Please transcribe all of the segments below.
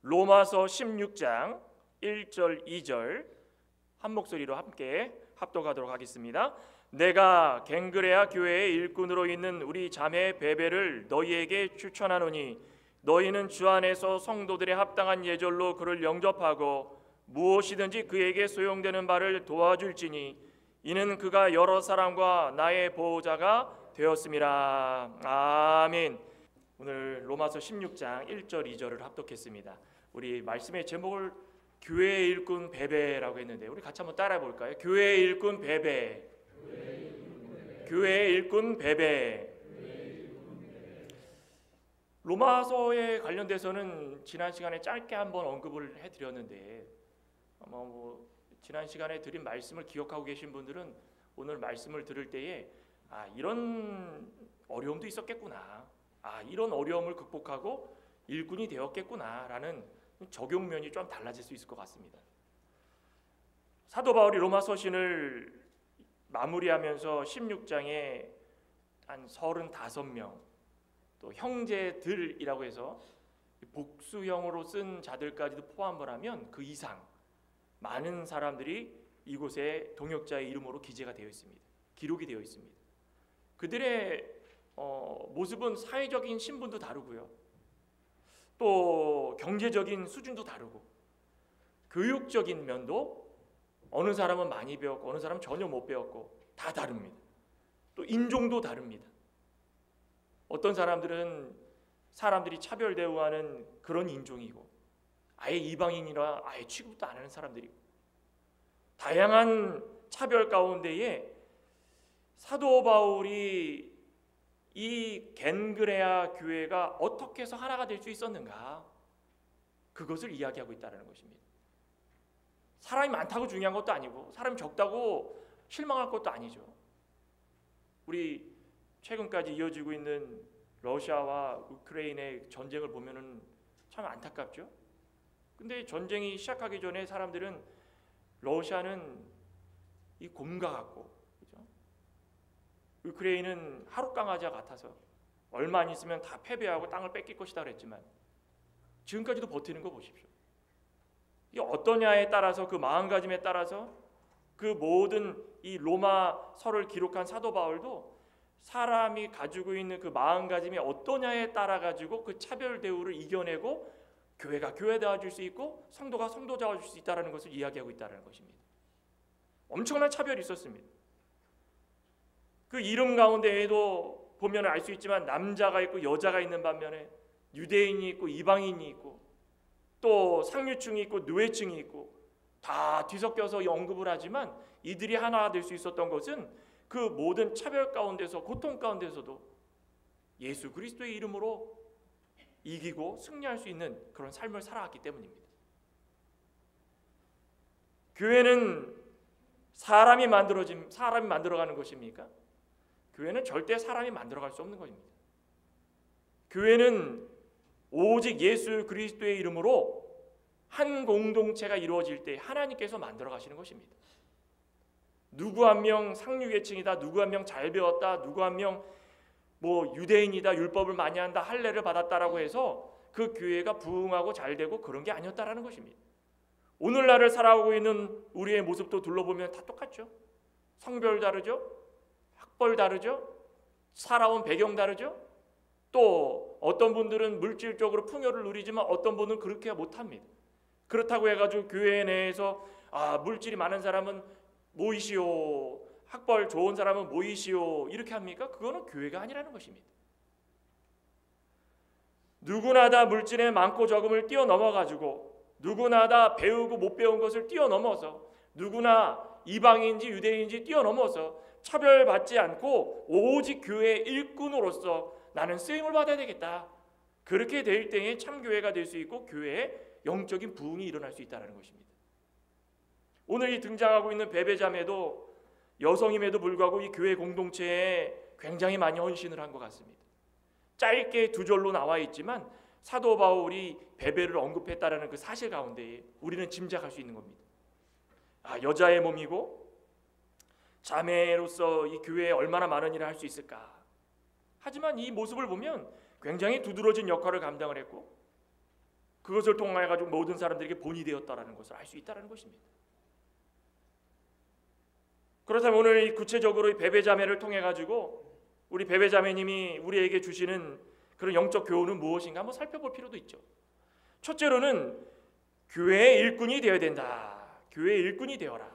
로마서 16장 1절 2절 한 목소리로 함께 합독하도록 하겠습니다. 내가 갱그레아 교회의 일꾼으로 있는 우리 자매 베베를 너희에게 추천하노니 너희는 주 안에서 성도들의 합당한 예절로 그를 영접하고 무엇이든지 그에게 소용되는 바를 도와줄지니 이는 그가 여러 사람과 나의 보호자가 되었음이라. 아멘. 오늘 로마서 16장 1절 2절을 합독했습니다. 우리 말씀의 제목을 교회의 일꾼 베베라고 했는데 우리 같이 한번 따라해 볼까요? 교회의 일꾼 베베. 교회의 일꾼 베베. 로마서에 관련돼서는 지난 시간에 짧게 한번 언급을 해드렸는데 지난 시간에 드린 말씀을 기억하고 계신 분들은 오늘 말씀을 들을 때에 이런 어려움도 있었겠구나, 이런 어려움을 극복하고 일꾼이 되었겠구나라는 적용면이 좀 달라질 수 있을 것 같습니다. 사도 바울이 로마 서신을 마무리하면서 16장에 한 35명 또 형제들이라고 해서 복수형으로 쓴 자들까지도 포함을 하면 그 이상 많은 사람들이 이곳에 동역자의 이름으로 기재가 되어 있습니다. 기록이 되어 있습니다. 그들의 모습은 사회적인 신분도 다르고요, 또 경제적인 수준도 다르고, 교육적인 면도 어느 사람은 많이 배웠고 어느 사람은 전혀 못 배웠고 다 다릅니다. 또 인종도 다릅니다. 어떤 사람들은 사람들이 차별 대우하는 그런 인종이고 아예 이방인이라 아예 취급도 안 하는 사람들이고, 다양한 차별 가운데에 사도 바울이 이 겐그레아 교회가 어떻게 해서 하나가 될 수 있었는가, 그것을 이야기하고 있다는 것입니다. 사람이 많다고 중요한 것도 아니고 사람이 적다고 실망할 것도 아니죠. 우리 최근까지 이어지고 있는 러시아와 우크라이나의 전쟁을 보면은 참 안타깝죠. 근데 전쟁이 시작하기 전에 사람들은 러시아는 이 곰과 같고, 그죠? 우크라이나는 하루 강아지와 같아서 얼마 안 있으면 다 패배하고 땅을 뺏길 것이다 그랬지만 지금까지도 버티는 거 보십시오. 이 어떠냐에 따라서, 그 마음가짐에 따라서 그 모든 이 로마서를 기록한 사도 바울도 사람이 가지고 있는 그 마음가짐이 어떠냐에 따라 가지고 그 차별 대우를 이겨내고 교회가 교회다워질 수 있고 성도가 성도다워질 수 있다는 것을 이야기하고 있다는 것입니다. 엄청난 차별이 있었습니다. 그 이름 가운데에도 보면 알 수 있지만 남자가 있고 여자가 있는 반면에 유대인이 있고 이방인이 있고 또 상류층이 있고 노예층이 있고 다 뒤섞여서 언급을 하지만 이들이 하나가 될 수 있었던 것은 그 모든 차별 가운데서, 고통 가운데서도 예수 그리스도의 이름으로 이기고 승리할 수 있는 그런 삶을 살아왔기 때문입니다. 교회는 사람이 만들어가는 것입니까? 교회는 절대 사람이 만들어갈 수 없는 것입니다. 교회는 오직 예수 그리스도의 이름으로 한 공동체가 이루어질 때 하나님께서 만들어 가시는 것입니다. 누구 한 명 상류계층이다, 누구 한 명 잘 배웠다, 누구 한 명 유대인이다, 율법을 많이 한다, 할례를 받았다라고 해서 그 교회가 부흥하고 잘 되고 그런 게 아니었다라는 것입니다. 오늘날을 살아오고 있는 우리의 모습도 둘러보면 다 똑같죠. 성별 다르죠, 학벌 다르죠, 살아온 배경 다르죠. 또 어떤 분들은 물질적으로 풍요를 누리지만 어떤 분은 그렇게 못합니다. 그렇다고 해가지고 교회 내에서 물질이 많은 사람은 모이시오, 학벌 좋은 사람은 모이시오 이렇게 합니까? 그거는 교회가 아니라는 것입니다. 누구나 다 물질의 많고 적음을 뛰어넘어가지고 누구나 다 배우고 못 배운 것을 뛰어넘어서 누구나 이방인지 유대인인지 뛰어넘어서 차별받지 않고 오직 교회의 일꾼으로서 나는 쓰임을 받아야 되겠다, 그렇게 될 때에 참교회가 될 수 있고 교회에 영적인 부흥이 일어날 수 있다는 것입니다. 오늘 이 등장하고 있는 베베자매도 여성임에도 불구하고 이 교회 공동체에 굉장히 많이 헌신을 한 것 같습니다. 짧게 두 절로 나와 있지만 사도 바울이 베베를 언급했다라는 그 사실 가운데 우리는 짐작할 수 있는 겁니다. 여자의 몸이고 자매로서 이 교회에 얼마나 많은 일을 할 수 있을까. 하지만 이 모습을 보면 굉장히 두드러진 역할을 감당을 했고 그것을 통하여 가지고 모든 사람들에게 본이 되었다라는 것을 알 수 있다라는 것입니다. 그렇다면 오늘 이 구체적으로 이 베베자매를 통해 가지고 우리 베베자매님이 우리에게 주시는 그런 영적 교훈은 무엇인가 한번 살펴볼 필요도 있죠. 첫째로는 교회의 일꾼이 되어야 된다. 교회의 일꾼이 되어라.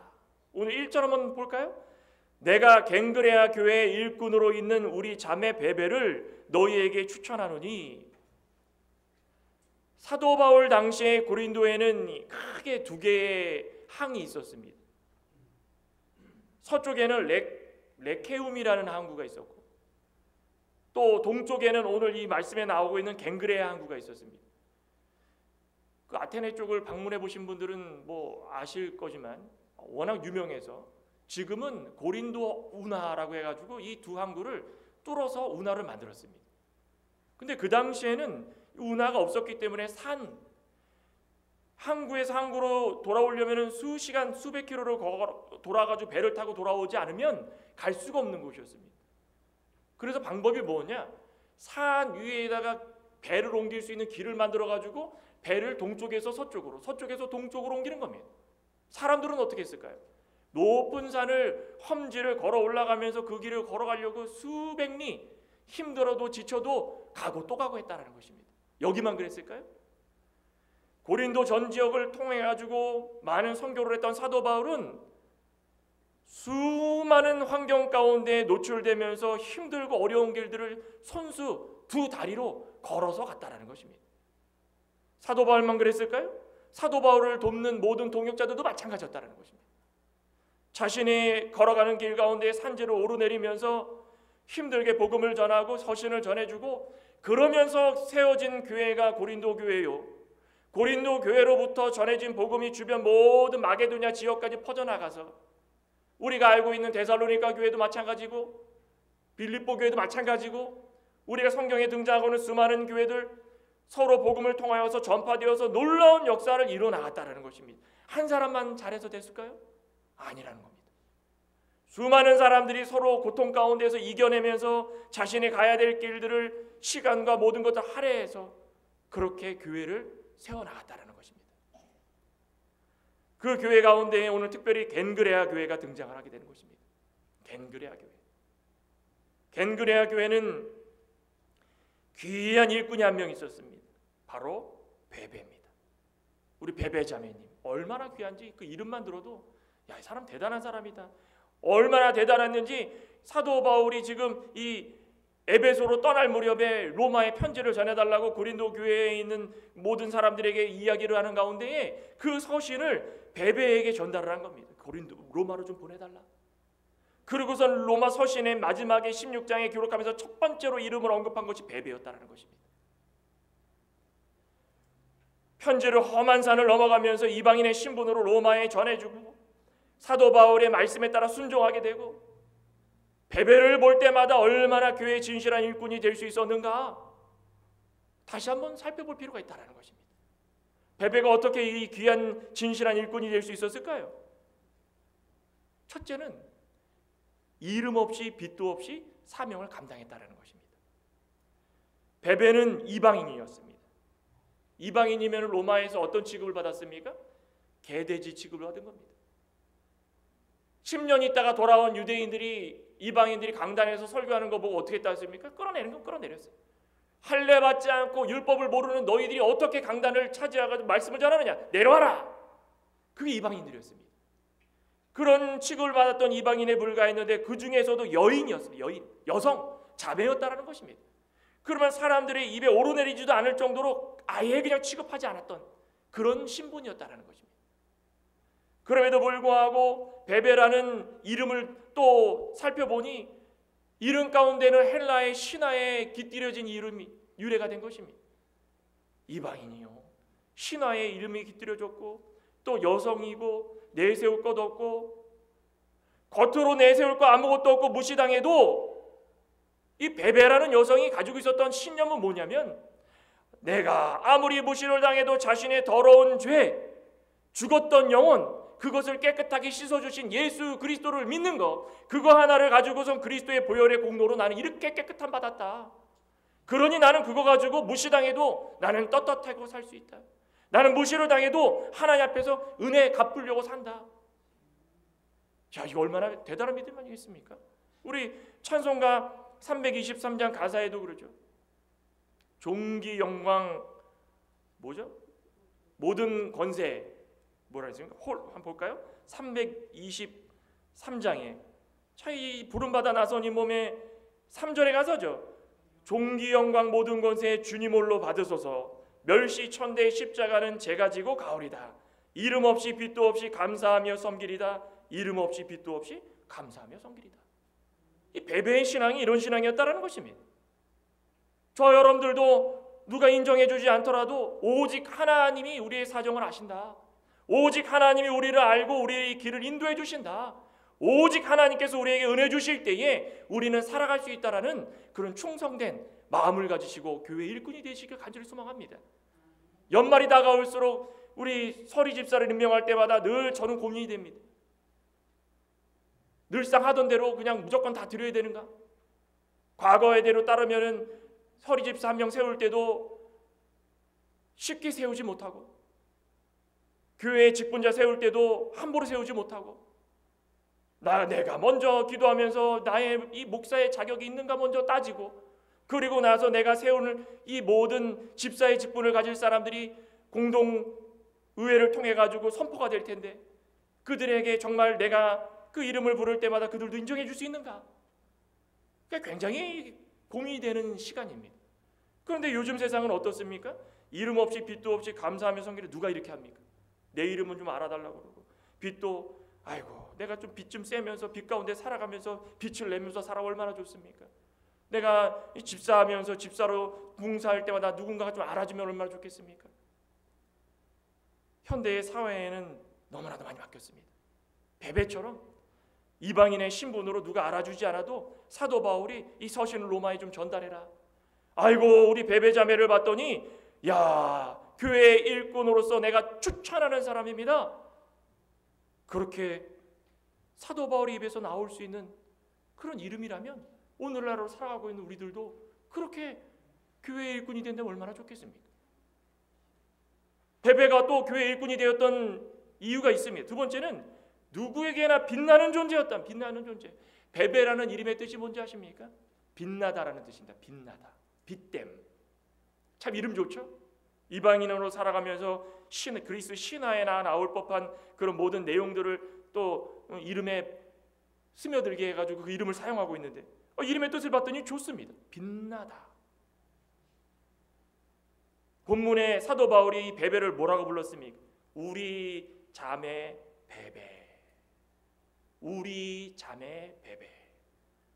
오늘 1절 한번 볼까요? 내가 갱그레아 교회의 일꾼으로 있는 우리 자매 베베를 너희에게 추천하노니. 사도 바울 당시에 고린도에는 크게 두 개의 항이 있었습니다. 서쪽에는 레케움이라는 항구가 있었고, 또 동쪽에는 오늘 이 말씀에 나오고 있는 갱그레아 항구가 있었습니다. 그 아테네 쪽을 방문해 보신 분들은 뭐 아실 거지만 워낙 유명해서 지금은 고린도 운하라고 해가지고 이 두 항구를 뚫어서 운하를 만들었습니다. 근데 그 당시에는 운하가 없었기 때문에 항구에서 항구로 돌아오려면 수시간 수백 킬로를 돌아가지고 배를 타고 돌아오지 않으면 갈 수가 없는 곳이었습니다. 그래서 방법이 뭐냐? 산 위에다가 배를 옮길 수 있는 길을 만들어 가지고 배를 동쪽에서 서쪽으로, 서쪽에서 동쪽으로 옮기는 겁니다. 사람들은 어떻게 했을까요? 높은 산을 험지를 걸어 올라가면서 그 길을 걸어가려고 수백 리 힘들어도 지쳐도 가고 또 가고 했다는 것입니다. 여기만 그랬을까요? 고린도 전 지역을 통해 가지고 많은 선교를 했던 사도 바울은 수많은 환경 가운데 노출되면서 힘들고 어려운 길들을 손수 두 다리로 걸어서 갔다라는 것입니다. 사도 바울만 그랬을까요? 사도 바울을 돕는 모든 동역자들도 마찬가지였다는 것입니다. 자신이 걸어가는 길 가운데 산지를 오르내리면서 힘들게 복음을 전하고 서신을 전해주고, 그러면서 세워진 교회가 고린도 교회요. 고린도 교회로부터 전해진 복음이 주변 모든 마게도냐 지역까지 퍼져나가서 우리가 알고 있는 데살로니가 교회도 마찬가지고 빌립보 교회도 마찬가지고 우리가 성경에 등장하고 있는 수많은 교회들 서로 복음을 통하여서 전파되어서 놀라운 역사를 이뤄나갔다는 것입니다. 한 사람만 잘해서 됐을까요? 아니라는 겁니다. 수많은 사람들이 서로 고통 가운데서 이겨내면서 자신이 가야 될 길들을 시간과 모든 것을 할애해서 그렇게 교회를 세워나갔다는 것입니다. 그 교회 가운데 오늘 특별히 겐그레아 교회가 등장을 하게 되는 것입니다. 겐그레아 교회. 겐그레아 교회는 귀한 일꾼이 한 명 있었습니다. 바로 베베입니다. 우리 베베 자매님 얼마나 귀한지 그 이름만 들어도 야, 이 사람 대단한 사람이다. 얼마나 대단했는지 사도 바울이 지금 이 에베소로 떠날 무렵에 로마에 편지를 전해달라고 고린도 교회에 있는 모든 사람들에게 이야기를 하는 가운데에 그 서신을 베베에게 전달을 한 겁니다. 로마로 좀 보내달라. 그리고선 로마 서신의 마지막에 16장에 기록하면서 첫 번째로 이름을 언급한 것이 베베였다는 것입니다. 편지를 험한 산을 넘어가면서 이방인의 신분으로 로마에 전해주고 사도 바울의 말씀에 따라 순종하게 되고, 베베를 볼 때마다 얼마나 교회의 진실한 일꾼이 될 수 있었는가 다시 한번 살펴볼 필요가 있다는 것입니다. 베베가 어떻게 이 귀한 진실한 일꾼이 될 수 있었을까요? 첫째는 이름 없이 빚도 없이 사명을 감당했다는 것입니다. 베베는 이방인이었습니다. 이방인이면 로마에서 어떤 취급을 받았습니까? 개돼지 취급을 받은 겁니다. 10년 있다가 돌아온 유대인들이 이방인들이 강단에서 설교하는 거 보고 어떻게 했습니까? 끌어내는 건 끌어내렸어요. 할례 받지 않고 율법을 모르는 너희들이 어떻게 강단을 차지하고 말씀을 전하느냐? 내려와라. 그게 이방인들이었습니다. 그런 취급을 받았던 이방인에 불과했는데 그 중에서도 여인이었습니다. 여성, 자매였다라는 것입니다. 그러면 사람들의 입에 오르내리지도 않을 정도로 아예 그냥 취급하지 않았던 그런 신분이었다라는 것입니다. 그럼에도 불구하고 베베라는 이름을 또 살펴보니 이름 가운데는 헬라의 신화에 깃들여진 이름이 유래가 된 것입니다. 이방인이요, 신화의 이름이 깃들여졌고 또 여성이고 내세울 것 없고 겉으로 내세울 거 아무것도 없고 무시당해도 이 베베라는 여성이 가지고 있었던 신념은 뭐냐면, 내가 아무리 무시를 당해도 자신의 더러운 죄, 죽었던 영혼, 그것을 깨끗하게 씻어주신 예수 그리스도를 믿는 것, 그거 하나를 가지고선 그리스도의 보혈의 공로로 나는 이렇게 깨끗함 받았다. 그러니 나는 그거 가지고 무시당해도 나는 떳떳하고 살 수 있다. 나는 무시를 당해도 하나님 앞에서 은혜 갚으려고 산다. 자, 이거 얼마나 대단한 믿음 아니겠습니까? 우리 찬송가 323장 가사에도 그러죠. 존귀 영광 뭐죠? 모든 권세 뭐라 했습니까? 한번 볼까요? 323장에 이 부름받아 나선 이 몸에 3절에 가서죠. 존귀 영광 모든 권세 주님 홀로 받으소서. 멸시 천대의 십자가는 제가 지고 가오리다. 이름 없이 빛도 없이 감사하며 섬기리다. 이름 없이 빛도 없이 감사하며 섬기리다. 이 베베의 신앙이 이런 신앙이었다라는 것입니다. 저 여러분들도 누가 인정해 주지 않더라도 오직 하나님이 우리의 사정을 아신다. 오직 하나님이 우리를 알고 우리의 길을 인도해 주신다. 오직 하나님께서 우리에게 은혜 주실 때에 우리는 살아갈 수 있다라는 그런 충성된 마음을 가지시고 교회 일꾼이 되시길 간절히 소망합니다. 연말이 다가올수록 우리 서리 집사를 임명할 때마다 늘 저는 고민이 됩니다. 늘상 하던 대로 그냥 무조건 다 드려야 되는가? 과거의 대로 따르면은 서리 집사 한 명 세울 때도 쉽게 세우지 못하고, 교회의 직분자 세울 때도 함부로 세우지 못하고, 내가 먼저 기도하면서 나의 이 목사의 자격이 있는가 먼저 따지고, 그리고 나서 내가 세우는 이 모든 집사의 직분을 가질 사람들이 공동의회를 통해 가지고 선포가 될 텐데 그들에게 정말 내가 그 이름을 부를 때마다 그들도 인정해 줄 수 있는가? 그러니까 굉장히 고민이 되는 시간입니다. 그런데 요즘 세상은 어떻습니까? 이름 없이 빛도 없이 감사하며 섬기는 누가 이렇게 합니까? 내 이름은 좀 알아달라고 그러고, 빛도 아이고 내가 좀 빛 좀 쐬면서 빛 가운데 살아가면서 빛을 내면서 살아 얼마나 좋습니까? 내가 집사하면서 집사로 봉사할 때마다 누군가가 좀 알아주면 얼마나 좋겠습니까? 현대의 사회에는 너무나도 많이 바뀌었습니다. 베베처럼 이방인의 신분으로 누가 알아주지 않아도 사도 바울이 이 서신을 로마에 좀 전달해라. 아이고 우리 베베 자매를 봤더니 야 교회의 일꾼으로서 내가 추천하는 사람입니다. 그렇게 사도 바울의 입에서 나올 수 있는 그런 이름이라면 오늘날로 살아가고 있는 우리들도 그렇게 교회의 일꾼이 된다면 얼마나 좋겠습니까? 베베가 또 교회의 일꾼이 되었던 이유가 있습니다. 두 번째는 누구에게나 빛나는 존재였다. 빛나는 존재. 베베라는 이름의 뜻이 뭔지 아십니까? 빛나다라는 뜻입니다. 빛나다. 빛됨. 참 이름 좋죠? 이방인으로 살아가면서 그리스 신화에 나올 법한 그런 모든 내용들을 또 이름에 스며들게 해가지고 그 이름을 사용하고 있는데 이름의 뜻을 봤더니 좋습니다. 빛나다. 본문에 사도 바울이 베베를 뭐라고 불렀습니까? 우리 자매 베베. 우리 자매 베베.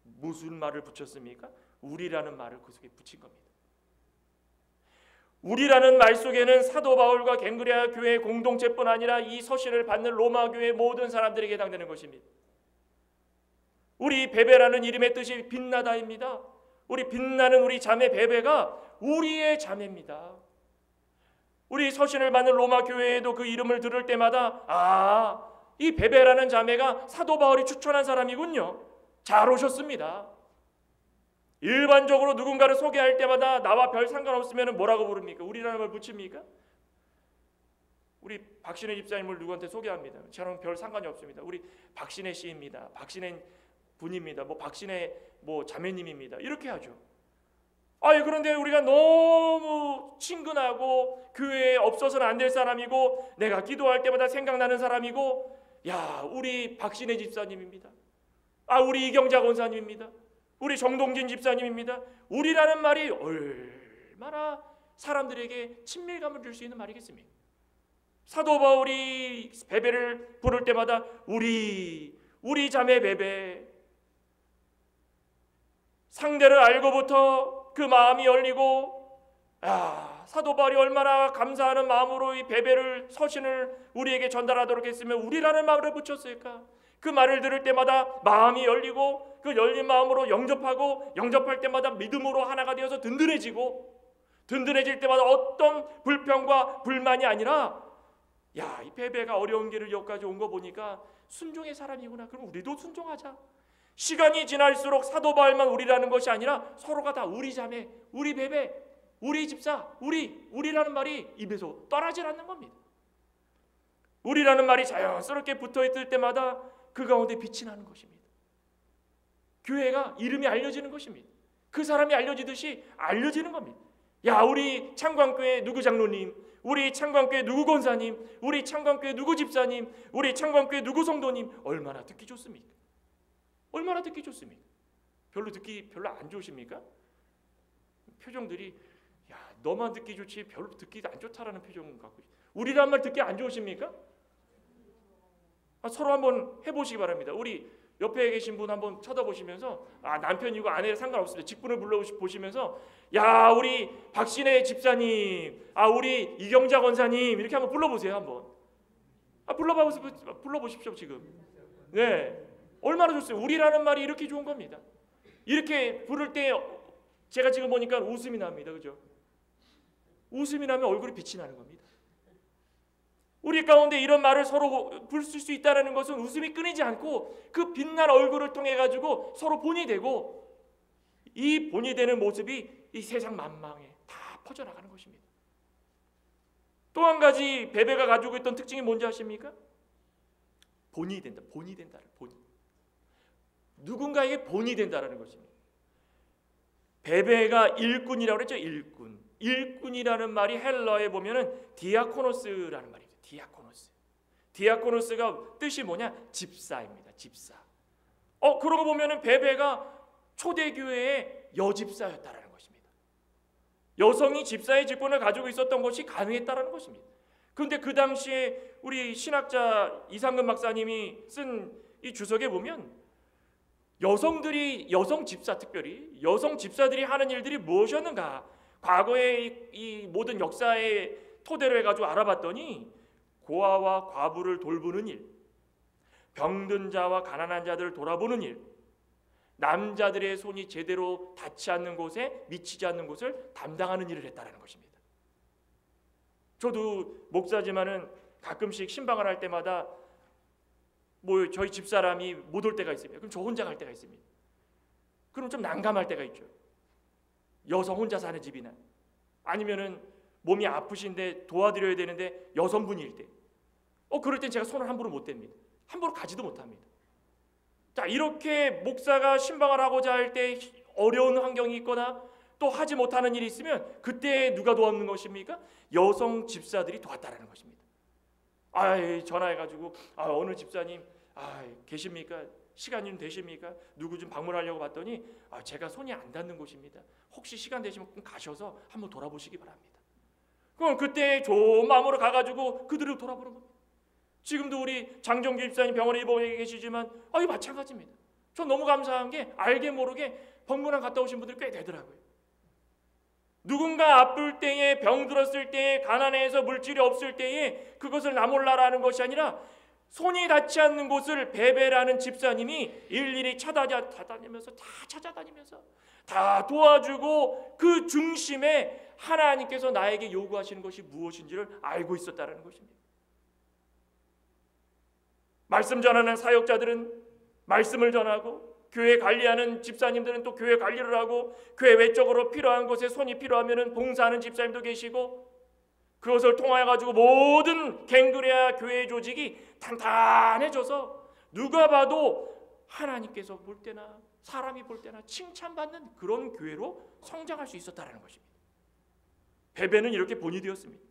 무슨 말을 붙였습니까? 우리라는 말을 그 속에 붙인 겁니다. 우리라는 말 속에는 사도 바울과 갱그레아 교회 공동체뿐 아니라 이 서신을 받는 로마 교회 모든 사람들에게 해당되는 것입니다. 우리 베베라는 이름의 뜻이 빛나다입니다. 우리 빛나는 우리 자매 베베가 우리의 자매입니다. 우리 서신을 받는 로마 교회에도 그 이름을 들을 때마다 이 베베라는 자매가 사도 바울이 추천한 사람이군요. 잘 오셨습니다. 일반적으로 누군가를 소개할 때마다 나와 별 상관없으면 뭐라고 부릅니까? 우리라는 말 붙입니까? 우리 박신혜 집사님을 누구한테 소개합니다. 저랑 별 상관이 없습니다. 우리 박신혜 씨입니다. 박신혜 분입니다. 박신혜 자매님입니다. 이렇게 하죠. 그런데 우리가 너무 친근하고 교회에 없어서는 안 될 사람이고 내가 기도할 때마다 생각나는 사람이고 우리 박신혜 집사님입니다. 우리 이경자 권사님입니다. 우리 정동진 집사님입니다. 우리라는 말이 얼마나 사람들에게 친밀감을 줄 수 있는 말이겠습니까? 사도 바울이 베베를 부를 때마다 우리 자매 베베. 상대를 알고부터 그 마음이 열리고 사도 바울이 얼마나 감사하는 마음으로 이 베베를 서신을 우리에게 전달하도록 했으면 우리라는 말을 붙였을까? 그 말을 들을 때마다 마음이 열리고 그 열린 마음으로 영접하고 영접할 때마다 믿음으로 하나가 되어서 든든해질 때마다 어떤 불평과 불만이 아니라 이 베베가 어려운 길을 여기까지 온 거 보니까 순종의 사람이구나. 그럼 우리도 순종하자. 시간이 지날수록 사도 바울만 우리라는 것이 아니라 서로가 다 우리 자매, 우리 베베, 우리 집사, 우리라는 말이 입에서 떠나질 않는 겁니다. 우리라는 말이 자연스럽게 붙어있을 때마다 그 가운데 빛이 나는 것입니다. 교회가 이름이 알려지는 것입니다. 그 사람이 알려지듯이 알려지는 겁니다. 야, 우리 창광교회 누구 장로님, 우리 창광교회 누구 권사님, 우리 창광교회 누구 집사님, 우리 창광교회 누구 성도님, 얼마나 듣기 좋습니까? 얼마나 듣기 좋습니까? 별로 안 좋으십니까? 표정들이 야, 너만 듣기 좋지 별로 듣기 안 좋다라는 표정 갖고 우리란 말 듣기 안 좋으십니까? 서로 한번 해보시기 바랍니다. 우리 옆에 계신 분 한번 쳐다보시면서 남편이고 아내랑 상관없습니다. 직분을 불러보시면서 야, 우리 박신혜 집사님, 우리 이경자 권사님 이렇게 한번 불러보세요. 한번 불러보십시오. 지금 네, 얼마나 좋습니까? 우리라는 말이 이렇게 좋은 겁니다. 이렇게 부를 때 제가 지금 보니까 웃음이 납니다. 그죠? 웃음이 나면 얼굴이 빛이 나는 겁니다. 우리 가운데 이런 말을 서로 부를 수 있다는 것은 웃음이 끊이지 않고 그 빛난 얼굴을 통해 가지고 서로 본이 되고 이 본이 되는 모습이 이 세상 만방에 다 퍼져나가는 것입니다. 또 한 가지 베베가 가지고 있던 특징이 뭔지 아십니까? 본이 된다. 본이 된다는 본이. 누군가에게 본이 된다라는 것입니다. 베베가 일꾼이라고 그랬죠. 일꾼이라는 말이 헬라어에 보면은 디아코노스라는 말이에요. 디아코노스가 뜻이 뭐냐? 집사입니다. 집사. 그러고 보면은 베베가 초대교회의 여집사였다라는 것입니다. 여성이 집사의 직분을 가지고 있었던 것이 가능했다라는 것입니다. 그런데 그 당시에 우리 신학자 이상근 박사님이 쓴 이 주석에 보면 여성 집사, 특별히 여성 집사들이 하는 일들이 무엇이었는가? 과거의 이 모든 역사의 토대로 해가지고 알아봤더니 고아와 과부를 돌보는 일, 병든 자와 가난한 자들을 돌아보는 일, 남자들의 손이 제대로 닿지 않는 곳에 미치지 않는 곳을 담당하는 일을 했다는 것입니다. 저도 목사지만은 가끔씩 신방을 할 때마다 저희 집사람이 못 올 때가 있습니다. 그럼 저 혼자 갈 때가 있습니다. 그럼 좀 난감할 때가 있죠. 여성 혼자 사는 집이나 아니면은 몸이 아프신데 도와드려야 되는데 여성분일 때 그럴 땐 제가 손을 함부로 못 댑니다. 함부로 가지도 못합니다. 자, 이렇게 목사가 신방을 하고자 할 때 어려운 환경이 있거나 또 하지 못하는 일이 있으면 그때 누가 도와주는 것입니까? 여성 집사들이 도왔다라는 것입니다. 전화해가지고 어느 집사님 계십니까? 시간 좀 되십니까? 누구 좀 방문하려고 봤더니 제가 손이 안 닿는 곳입니다. 혹시 시간 되시면 가셔서 한번 돌아보시기 바랍니다. 그럼 그때 좋은 마음으로 가가지고 그들을 돌아보는 겁니다. 지금도 우리 장정규 집사님 병원에 입원해 계시지만 마찬가지입니다. 전 너무 감사한 게 알게 모르게 병문안 갔다 오신 분들이 꽤 되더라고요. 누군가 아플 때에, 병들었을 때에, 가난해서 물질이 없을 때에 그것을 나 몰라라는 것이 아니라 손이 닿지 않는 곳을 베베라는 집사님이 일일이 찾아다니면서 다 도와주고 그 중심에 하나님께서 나에게 요구하시는 것이 무엇인지를 알고 있었다는 것입니다. 말씀 전하는 사역자들은 말씀을 전하고 교회 관리하는 집사님들은 또 교회 관리를 하고 교회 외적으로 필요한 곳에 손이 필요하면 봉사하는 집사님도 계시고 그것을 통하여 가지고 모든 갱그레아 교회 조직이 탄탄해져서 누가 봐도 하나님께서 볼 때나 사람이 볼 때나 칭찬받는 그런 교회로 성장할 수 있었다는 것입니다. 베베는 이렇게 본이 되었습니다.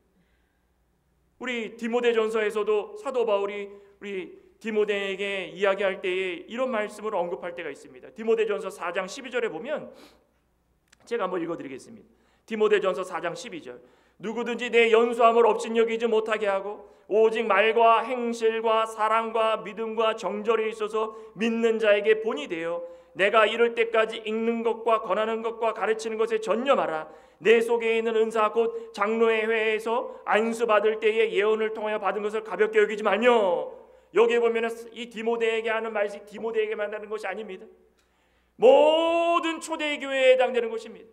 우리 디모데전서에서도 사도 바울이 우리 디모데에게 이야기할 때에 이런 말씀을 언급할 때가 있습니다. 디모데전서 4장 12절에 보면 제가 한번 읽어드리겠습니다. 디모데전서 4장 12절 누구든지 내 연수함을 업신여기지 못하게 하고 오직 말과 행실과 사랑과 믿음과 정절에 있어서 믿는 자에게 본이 되어 내가 이럴 때까지 읽는 것과 권하는 것과 가르치는 것에 전념하라. 내 속에 있는 은사 곧 장로의 회에서 안수받을 때에 예언을 통하여 받은 것을 가볍게 여기지 말며 여기에 보면 이 디모데에게 하는 말씀이 디모데에게만 하는 것이 아닙니다. 모든 초대교회에 해당되는 것입니다.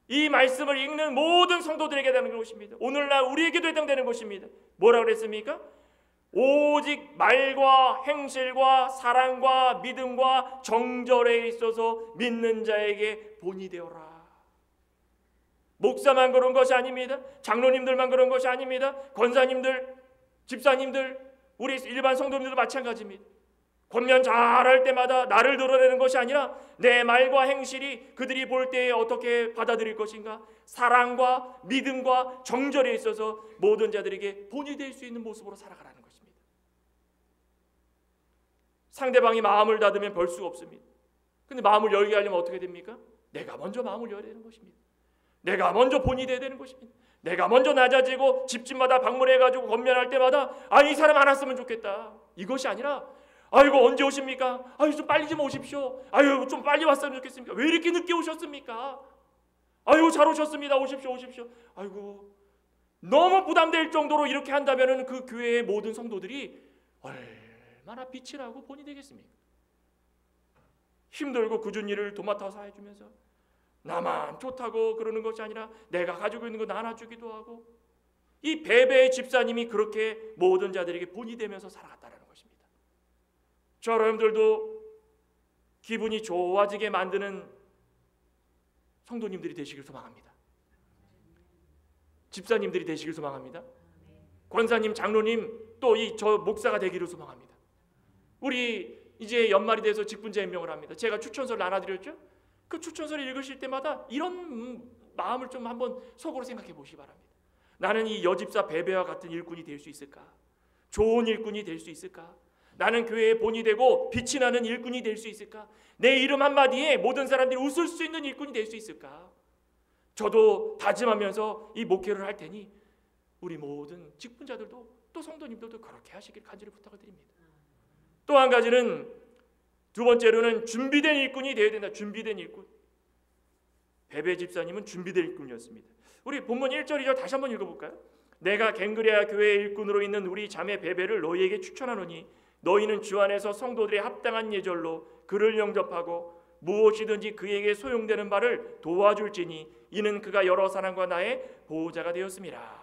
이 말씀을 읽는 모든 성도들에게 해당되는 것입니다. 오늘날 우리에게도 해당되는 것입니다. 뭐라고 그랬습니까? 오직 말과 행실과 사랑과 믿음과 정절에 있어서 믿는 자에게 본이 되어라. 목사만 그런 것이 아닙니다. 장로님들만 그런 것이 아닙니다. 권사님들, 집사님들, 우리 일반 성도님들도 마찬가지입니다. 권면 잘할 때마다 나를 드러내는 것이 아니라 내 말과 행실이 그들이 볼 때에 어떻게 받아들일 것인가, 사랑과 믿음과 정절에 있어서 모든 자들에게 본이 될 수 있는 모습으로 살아가라는 것입니다. 상대방이 마음을 닫으면 별 수가 없습니다. 근데 마음을 열게 하려면 어떻게 됩니까? 내가 먼저 마음을 열어야 되는 것입니다. 내가 먼저 본이 되어야 되는 것입니다. 내가 먼저 낮아지고 집집마다 방문해가지고 권면할 때마다 이 사람 안 왔으면 좋겠다, 이것이 아니라 아이고 언제 오십니까? 아유 좀 빨리 좀 오십시오. 아유 좀 빨리 왔으면 좋겠습니까? 왜 이렇게 늦게 오셨습니까? 아유 잘 오셨습니다. 오십시오 오십시오. 아이고 너무 부담될 정도로 이렇게 한다면 그 교회의 모든 성도들이 얼마나 빛이 나고 본이 되겠습니까? 힘들고 굳은 일을 도맡아서 해주면서 나만 좋다고 그러는 것이 아니라 내가 가지고 있는 거 나눠주기도 하고, 이 베베의 집사님이 그렇게 모든 자들에게 본이 되면서 살아갔다는 것입니다. 저 여러분들도 기분이 좋아지게 만드는 성도님들이 되시길 소망합니다. 집사님들이 되시길 소망합니다. 권사님, 장로님, 또 저 목사가 되기를 소망합니다. 우리 이제 연말이 돼서 직분자 임명을 합니다. 제가 추천서를 나눠드렸죠. 그 추천서를 읽으실 때마다 이런 마음을 좀 한번 속으로 생각해 보시기 바랍니다. 나는 이 여집사 베베와 같은 일꾼이 될 수 있을까? 좋은 일꾼이 될 수 있을까? 나는 교회의 본이 되고 빛이 나는 일꾼이 될 수 있을까? 내 이름 한마디에 모든 사람들이 웃을 수 있는 일꾼이 될 수 있을까? 저도 다짐하면서 이 목회를 할 테니 우리 모든 직분자들도 또 성도님들도 그렇게 하시길 간절히 부탁을 드립니다. 또 한 가지는, 두 번째로는 준비된 일꾼이 되어야 된다. 준비된 일꾼. 베베 집사님은 준비된 일꾼이었습니다. 우리 본문 1절 2절 다시 한번 읽어볼까요? 내가 갱그레아 교회의 일꾼으로 있는 우리 자매 베베를 너희에게 추천하노니 너희는 주 안에서 성도들의 합당한 예절로 그를 영접하고 무엇이든지 그에게 소용되는 바를 도와줄지니 이는 그가 여러 사람과 나의 보호자가 되었습니다.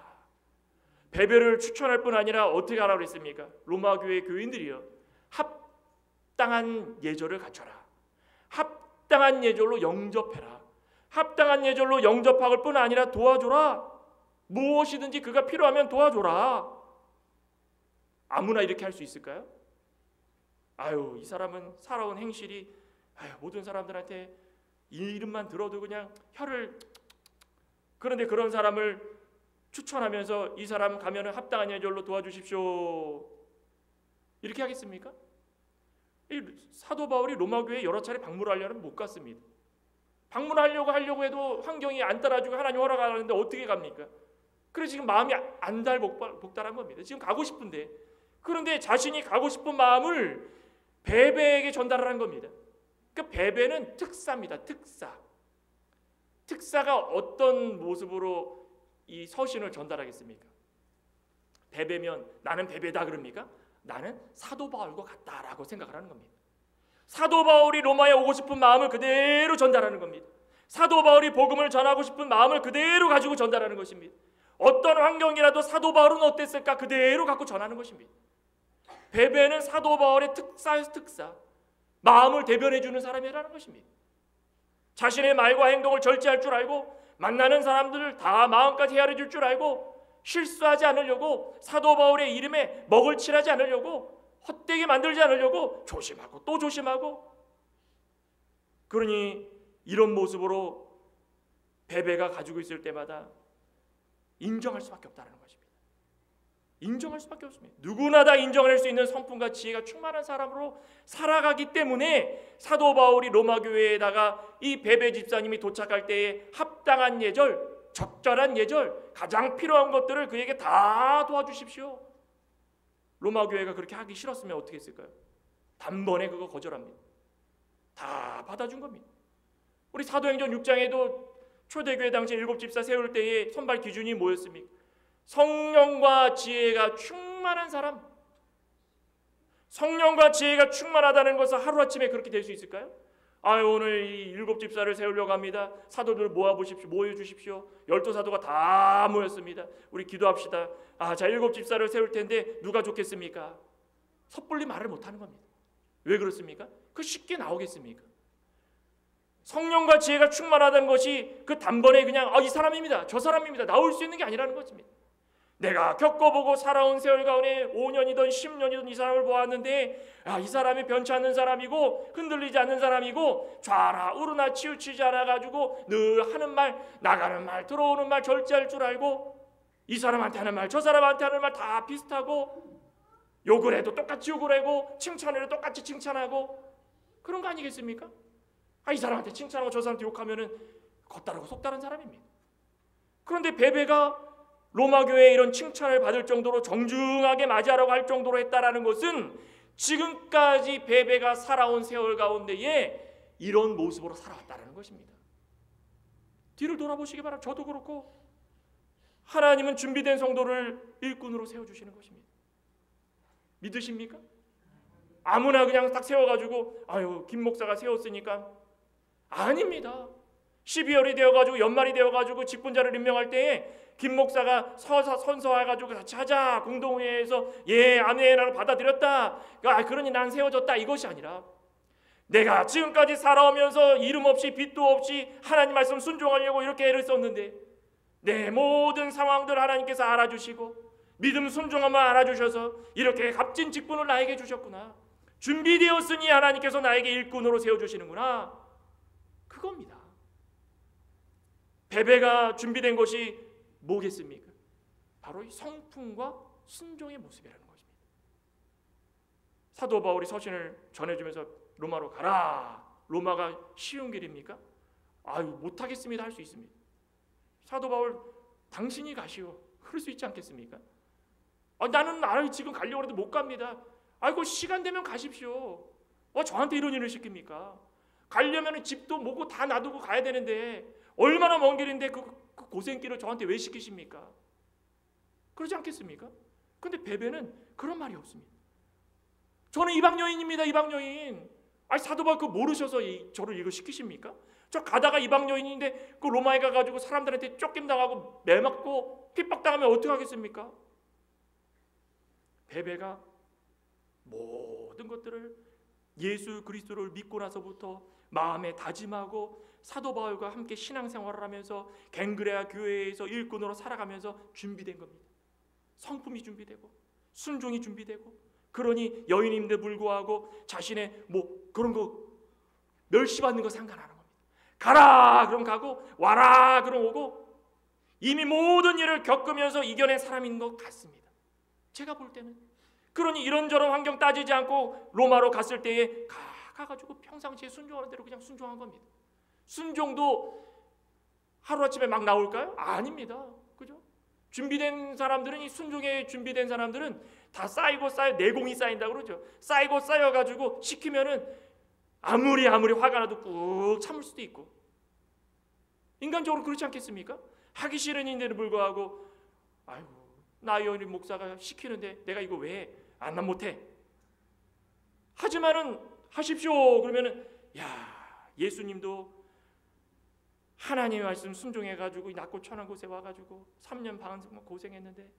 베베를 추천할 뿐 아니라 어떻게 하라고 그랬습니까? 로마 교회 교인들이요, 합당한 예절을 갖춰라. 합당한 예절로 영접해라. 합당한 예절로 영접할 뿐 아니라 도와줘라. 무엇이든지 그가 필요하면 도와줘라. 아무나 이렇게 할 수 있을까요? 아유 이 사람은 살아온 행실이 모든 사람들한테 이 이름만 들어도 그냥 혀를, 그런데 그런 사람을 추천하면서 이 사람 가면은 합당한 예절로 도와주십시오 이렇게 하겠습니까? 이 사도 바울이 로마 교회에 여러 차례 방문하려면 못 갔습니다. 방문하려고 해도 환경이 안 따라주고 하나님 허락 안 하는데 어떻게 갑니까? 그래서 지금 마음이 안달복달한 겁니다. 지금 가고 싶은데, 그런데 자신이 가고 싶은 마음을 베베에게 전달하는 겁니다. 그러니까 베베는 특사입니다. 특사가 어떤 모습으로 이 서신을 전달하겠습니까? 베베면 나는 베베다 그럽니까? 나는 사도 바울과 같다라고 생각을 하는 겁니다. 사도 바울이 로마에 오고 싶은 마음을 그대로 전달하는 겁니다. 사도 바울이 복음을 전하고 싶은 마음을 그대로 가지고 전달하는 것입니다. 어떤 환경이라도 사도 바울은 어땠을까 그대로 갖고 전하는 것입니다. 베베는 사도 바울의 특사에서 특사, 마음을 대변해 주는 사람이라는 것입니다. 자신의 말과 행동을 절제할 줄 알고 만나는 사람들을 다 마음까지 헤아려 줄 줄 알고 실수하지 않으려고 사도 바울의 이름에 먹을 칠하지 않으려고 헛되게 만들지 않으려고 조심하고 또 조심하고, 그러니 이런 모습으로 베베가 가지고 있을 때마다 인정할 수밖에 없다는 것입니다. 인정할 수밖에 없습니다. 누구나 다 인정할 수 있는 성품과 지혜가 충만한 사람으로 살아가기 때문에 사도 바울이 로마 교회에다가 이 베베 집사님이 도착할 때에 합당한 예절, 적절한 예절, 가장 필요한 것들을 그에게 다 도와주십시오. 로마 교회가 그렇게 하기 싫었으면 어떻게 했을까요? 단번에 그거 거절합니다. 다 받아준 겁니다. 우리 사도행전 6장에도 초대교회 당시 7집사 세울 때의 선발 기준이 뭐였습니까? 성령과 지혜가 충만한 사람. 성령과 지혜가 충만하다는 것은 하루아침에 그렇게 될 수 있을까요? 오늘 이 7집사를 세우려고 합니다. 사도들 모여주십시오. 12사도가 다 모였습니다. 우리 기도합시다. 자, 7집사를 세울 텐데 누가 좋겠습니까? 섣불리 말을 못하는 겁니다. 왜 그렇습니까? 그 쉽게 나오겠습니까? 성령과 지혜가 충만하다는 것이 그 단번에 그냥 이 사람입니다, 저 사람입니다, 나올 수 있는 게 아니라는 것입니다. 내가 겪어보고 살아온 세월 가운데 5년이든 10년이든 이 사람을 보았는데 이 사람이 변치 않는 사람이고 흔들리지 않는 사람이고 좌나 우르나 치우치지 않아가지고 늘 하는 말, 나가는 말, 들어오는 말 절제할 줄 알고 이 사람한테 하는 말, 저 사람한테 하는 말 다 비슷하고 욕을 해도 똑같이 욕을 하고 칭찬을 해도 똑같이 칭찬하고 그런 거 아니겠습니까? 이 사람한테 칭찬하고 저 사람한테 욕하면은 겉다르고 속다른 사람입니다. 그런데 베베가 로마 교회에 이런 칭찬을 받을 정도로 정중하게 맞이하라고 할 정도로 했다라는 것은 지금까지 베베가 살아온 세월 가운데에 이런 모습으로 살아왔다는 것입니다. 뒤를 돌아보시기 바랍니다. 저도 그렇고 하나님은 준비된 성도를 일꾼으로 세워주시는 것입니다. 믿으십니까? 아무나 그냥 딱 세워가지고 김 목사가 세웠으니까 아닙니다. 12월이 되어가지고 연말이 되어가지고 직분자를 임명할 때에 김 목사가 선서해가지고 같이 하자 공동회에서 아멘이라고 받아들였다. 그러니 난 세워졌다 이것이 아니라 내가 지금까지 살아오면서 이름 없이 빚도 없이 하나님 말씀 순종하려고 이렇게 애를 썼는데 내 모든 상황들 하나님께서 알아주시고 믿음 순종함을 알아주셔서 이렇게 값진 직분을 나에게 주셨구나. 준비되었으니 하나님께서 나에게 일꾼으로 세워주시는구나. 그겁니다. 베베가 준비된 것이 뭐겠습니까? 바로 이 성품과 순종의 모습이라는 것입니다. 사도 바울이 서신을 전해주면서 로마로 가라. 로마가 쉬운 길입니까? 못하겠습니다 할 수 있습니다. 사도 바울 당신이 가시오. 그럴 수 있지 않겠습니까? 나는 지금 가려고 해도 못 갑니다. 시간 되면 가십시오. 저한테 이런 일을 시킵니까? 가려면 집도 뭐고 다 놔두고 가야 되는데 얼마나 먼 길인데 그 고생길을 저한테 왜 시키십니까? 그러지 않겠습니까? 근데 베베는 그런 말이 없습니다. 저는 이방 여인입니다. 이방 여인. 사도 바울 그거 모르셔서 저를 이거 시키십니까? 저 가다가 이방 여인인데 그 로마에 가가지고 사람들한테 쫓김당하고 매맞고 핍박당하면 어떻게 하겠습니까? 베베가 모든 것들을 예수 그리스도를 믿고 나서부터 마음에 다짐하고 사도 바울과 함께 신앙생활을 하면서 갱그레아 교회에서 일꾼으로 살아가면서 준비된 겁니다. 성품이 준비되고 순종이 준비되고 그러니 여인인데 불구하고 자신의 그런 거 멸시받는 거 상관하는 겁니다. 가라 그럼 가고 와라 그럼 오고 이미 모든 일을 겪으면서 이겨낸 사람인 것 같습니다. 제가 볼 때는 그러니 이런저런 환경 따지지 않고 로마로 갔을 때에 가가지고 평상시에 순종하는 대로 그냥 순종한 겁니다. 순종도 하루아침에 막 나올까요? 아닙니다. 그죠? 준비된 사람들은 이 순종에 준비된 사람들은 다 쌓이고 내공이 쌓인다고 그러죠. 쌓이고 쌓여가지고 시키면은 아무리 화가 나도 꾹 참을 수도 있고 인간적으로 그렇지 않겠습니까? 하기 싫은 일인데도 불구하고 나이언이 목사가 시키는데 내가 이거 왜 난 못해. 하지만은 하십시오. 그러면은 예수님도 하나님의 말씀 순종해가지고 낮고 천한 곳에 와가지고 3년 반 고생했는데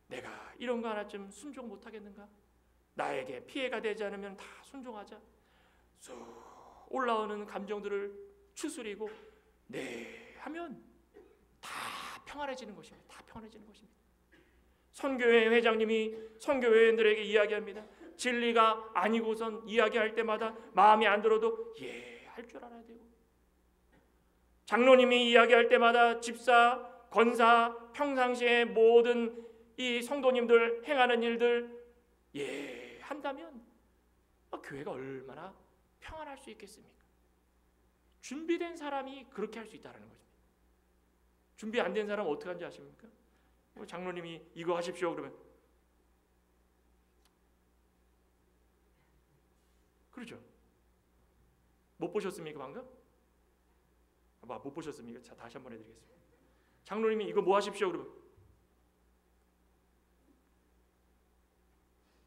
내가 이런 거 하나쯤 순종 못하겠는가? 나에게 피해가 되지 않으면 다 순종하자. 쑥 올라오는 감정들을 추스리고 하면 다 평안해지는 것입니다. 다 평안해지는 것입니다. 선교회 회장님이 선교회원들에게 이야기합니다. 진리가 아니고선 이야기할 때마다 마음에 안 들어도 할 줄 알아야 되고 장로님이 이야기할 때마다 집사, 권사, 평상시에 모든 이 성도님들 행하는 일들 한다면 교회가 얼마나 평안할 수 있겠습니까? 준비된 사람이 그렇게 할 수 있다는 것입니다. 준비 안 된 사람은 어떻게 하는지 아십니까? 장로님이 이거 하십시오 그러면 그러죠. 못 보셨습니까 방금? 못 보셨습니까? 자 다시 한번 해드리겠습니다. 장로님이 이거 뭐 하십시오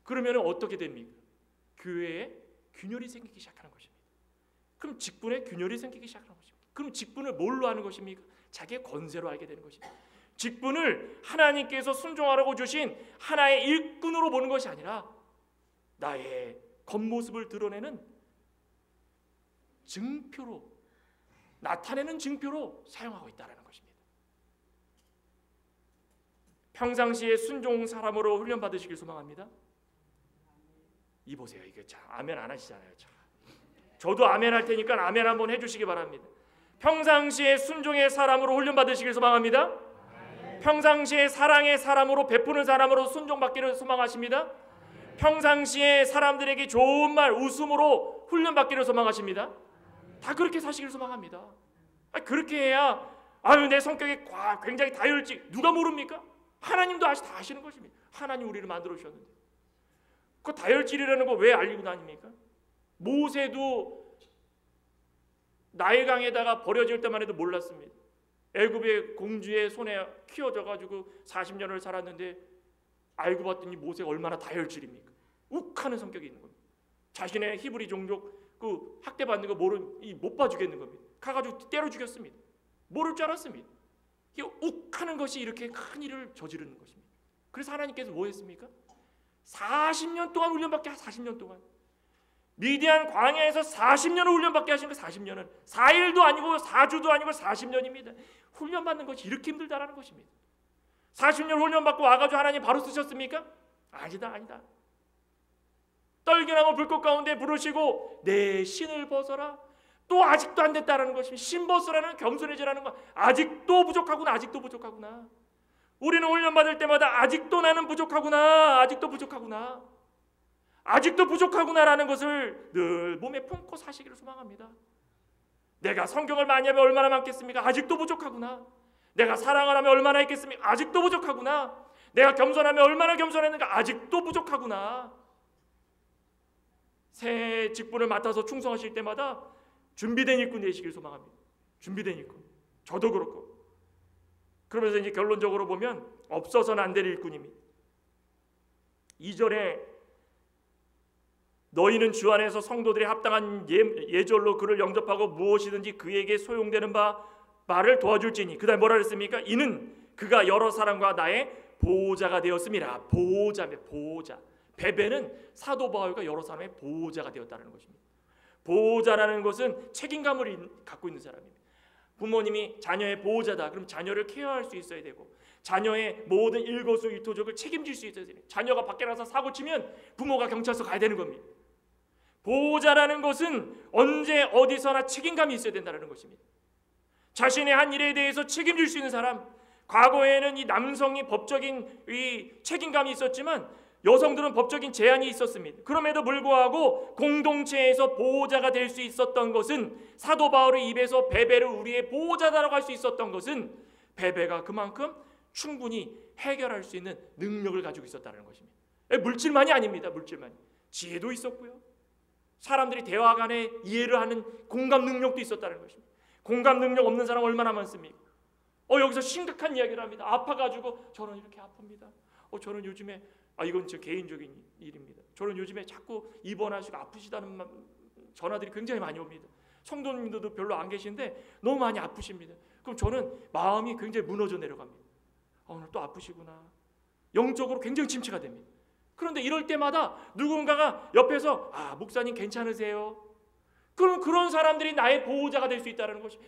그러면 어떻게 됩니까? 교회에 균열이 생기기 시작하는 것입니다. 그럼 직분에 균열이 생기기 시작하는 것입니다. 그럼 직분을 뭘로 하는 것입니까? 자기의 권세로 알게 되는 것입니다. 직분을 하나님께서 순종하라고 주신 하나의 일꾼으로 보는 것이 아니라 나의 겉모습을 드러내는 증표로, 나타내는 증표로 사용하고 있다는 것입니다. 평상시에 순종 사람으로 훈련받으시길 소망합니다. 이 보세요. 이게 참 아멘 안 하시잖아요. 참. 저도 아멘 할 테니까 아멘 한번 해주시기 바랍니다. 평상시에 순종의 사람으로 훈련받으시길 소망합니다. 평상시에 사랑의 사람으로, 베푸는 사람으로 순종받기를 소망하십니다. 평상시에 사람들에게 좋은 말, 웃음으로 훈련받기를 소망하십니다. 다 그렇게 사시기를 소망합니다. 그렇게 해야 내 성격이 굉장히 다혈질, 누가 모릅니까? 하나님도 다 아시는 것입니다. 하나님 우리를 만들어 주셨는데 그 다혈질이라는 거 왜 알리고 다닙니까? 모세도 나일강에다가 버려질 때만 해도 몰랐습니다. 애굽의 공주의 손에 키워져 가지고 40년을 살았는데 알고 봤더니 모세가 얼마나 다혈질입니까? 욱하는 성격이 있는 겁니다. 자신의 히브리 종족 그 학대받는 거 못 봐주겠는 겁니다. 가가지고 때려 죽였습니다. 모를 줄 알았습니다. 이 욱하는 것이 이렇게 큰 일을 저지르는 것입니다. 그래서 하나님께서 뭐 했습니까? 40년 동안 훈련받게, 40년 동안 미디안 광야에서 40년을 훈련받게 하신 거. 40년은 4일도 아니고 4주도 아니고 40년입니다. 훈련받는 것이 이렇게 힘들다라는 것입니다. 40년 훈련받고 와가지고 하나님 바로 쓰셨습니까? 아니다. 떨기나무 불꽃 가운데 부르시고 내 신을 벗어라. 또 아직도 안 됐다라는 것입니다. 신 벗으라는 겸손해지라는 거. 아직도 부족하구나. 우리는 훈련받을 때마다 아직도 나는 부족하구나. 아직도 부족하구나라는 것을 늘 몸에 품고 사시기를 소망합니다. 내가 성경을 많이 하면 얼마나 많겠습니까? 아직도 부족하구나. 내가 사랑을 하면 얼마나 있겠습니까? 아직도 부족하구나. 내가 겸손하면 얼마나 겸손했는가? 아직도 부족하구나. 새 직분을 맡아서 충성하실 때마다 준비된 일꾼 되시길 소망합니다. 준비된 일꾼. 저도 그렇고. 그러면서 이제 결론적으로 보면 없어서는 안 될 일꾼입니다. 2절에 너희는 주 안에서 성도들이 합당한 예절로 그를 영접하고 무엇이든지 그에게 소용되는 말을 도와줄지니. 그 다음에 뭐라 그랬습니까? 이는 그가 여러 사람과 나의 보호자가 되었음이라. 보호자. 베베는 사도 바울과 여러 사람의 보호자가 되었다는 것입니다. 보호자라는 것은 책임감을 갖고 있는 사람입니다. 부모님이 자녀의 보호자다. 그럼 자녀를 케어할 수 있어야 되고 자녀의 모든 일거수일투족을 책임질 수 있어야 됩니다. 자녀가 밖에 나서 사고 치면 부모가 경찰서 가야 되는 겁니다. 보호자라는 것은 언제 어디서나 책임감이 있어야 된다는 것입니다. 자신의 한 일에 대해서 책임질 수 있는 사람. 과거에는 이 남성이 법적인 이 책임감이 있었지만 여성들은 법적인 제한이 있었습니다. 그럼에도 불구하고 공동체에서 보호자가 될 수 있었던 것은, 사도 바울의 입에서 베베를 우리의 보호자다라고 할 수 있었던 것은 베베가 그만큼 충분히 해결할 수 있는 능력을 가지고 있었다는 것입니다. 물질만이 아닙니다. 물질만이. 지혜도 있었고요. 사람들이 대화 간에 이해를 하는 공감 능력도 있었다는 것입니다. 공감 능력 없는 사람 얼마나 많습니까? 여기서 심각한 이야기를 합니다. 아파가지고 저는 이렇게 아픕니다. 저는 요즘에 이건 제 개인적인 일입니다. 저는 요즘에 자꾸 입원하시고 아프시다는 전화들이 굉장히 많이 옵니다. 성도님들도 별로 안 계신데 너무 많이 아프십니다. 그럼 저는 마음이 굉장히 무너져 내려갑니다. 오늘 또 아프시구나. 영적으로 굉장히 침체가 됩니다. 그런데 이럴 때마다 누군가가 옆에서 목사님 괜찮으세요? 그럼 그런 사람들이 나의 보호자가 될 수 있다는 것이,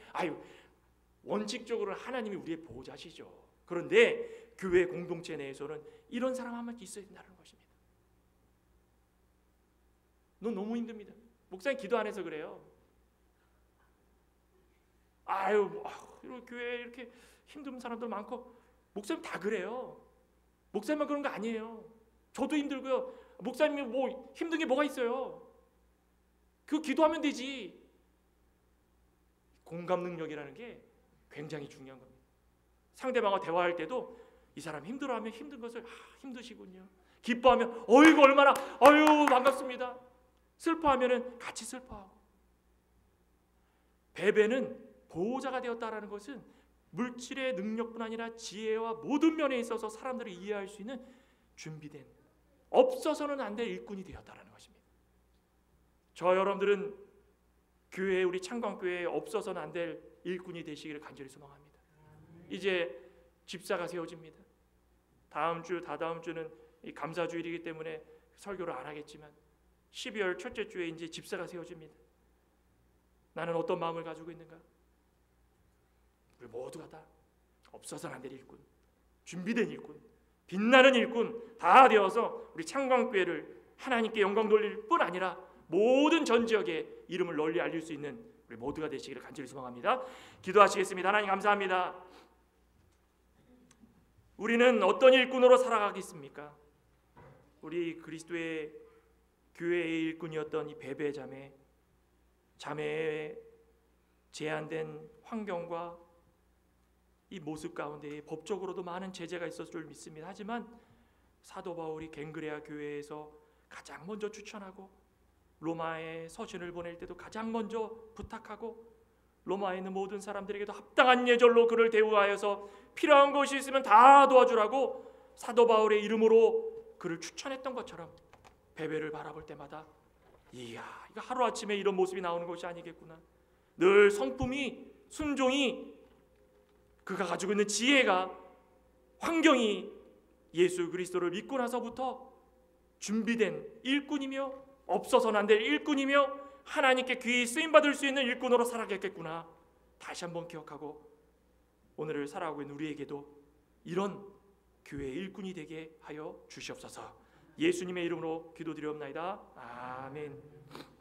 원칙적으로는 하나님이 우리의 보호자시죠. 그런데 교회 공동체 내에서는 이런 사람 한 명 있어야 된다는 것입니다. 넌 너무 힘듭니다. 목사님 기도 안 해서 그래요. 교회에 이렇게 힘든 사람들 많고 목사님 다 그래요. 목사님만 그런 거 아니에요. 저도 힘들고요. 목사님이 뭐 힘든 게 뭐가 있어요? 그거 기도하면 되지. 공감 능력이라는 게 굉장히 중요한 겁니다. 상대방과 대화할 때도 이 사람 힘들어하면 힘든 것을 힘드시군요. 기뻐하면 어이구 얼마나 반갑습니다. 슬퍼하면은 같이 슬퍼하고. 베베는 보호자가 되었다라는 것은 물질의 능력뿐 아니라 지혜와 모든 면에 있어서 사람들을 이해할 수 있는 준비된, 없어서는 안 될 일꾼이 되었다라는 것입니다. 저 여러분들은 교회, 우리 창광교회에 없어서는 안 될 일꾼이 되시기를 간절히 소망합니다. 이제 집사가 세워집니다. 다음 주, 다다음 주는 이 감사주일이기 때문에 설교를 안 하겠지만 12월 첫째 주에 이제 집사가 세워집니다. 나는 어떤 마음을 가지고 있는가? 우리 모두가 다 없어서는 안 될 일꾼, 준비된 일꾼, 빛나는 일꾼 다 되어서 우리 창광교회를 하나님께 영광 돌릴 뿐 아니라 모든 전 지역에 이름을 널리 알릴 수 있는 우리 모두가 되시기를 간절히 소망합니다. 기도하시겠습니다. 하나님 감사합니다. 우리는 어떤 일꾼으로 살아가겠습니까? 우리 그리스도의 교회의 일꾼이었던 이 베베 자매의 제한된 환경과 이 모습 가운데 법적으로도 많은 제재가 있었을 줄 믿습니다. 하지만 사도 바울이 갱그레아 교회에서 가장 먼저 추천하고 로마에 서신을 보낼 때도 가장 먼저 부탁하고 로마에 있는 모든 사람들에게도 합당한 예절로 그를 대우하여서 필요한 것이 있으면 다 도와주라고 사도 바울의 이름으로 그를 추천했던 것처럼 베베를 바라볼 때마다 이야, 이거 하루아침에 이런 모습이 나오는 것이 아니겠구나. 늘 성품이, 순종이, 그가 가지고 있는 지혜가, 환경이 예수 그리스도를 믿고 나서부터 준비된 일꾼이며 없어서는 안 될 일꾼이며 하나님께 귀히 쓰임받을 수 있는 일꾼으로 살아가겠구나. 다시 한번 기억하고 오늘을 살아가고 있는 우리에게도 이런 교회의 일꾼이 되게 하여 주시옵소서. 예수님의 이름으로 기도드리옵나이다. 아멘.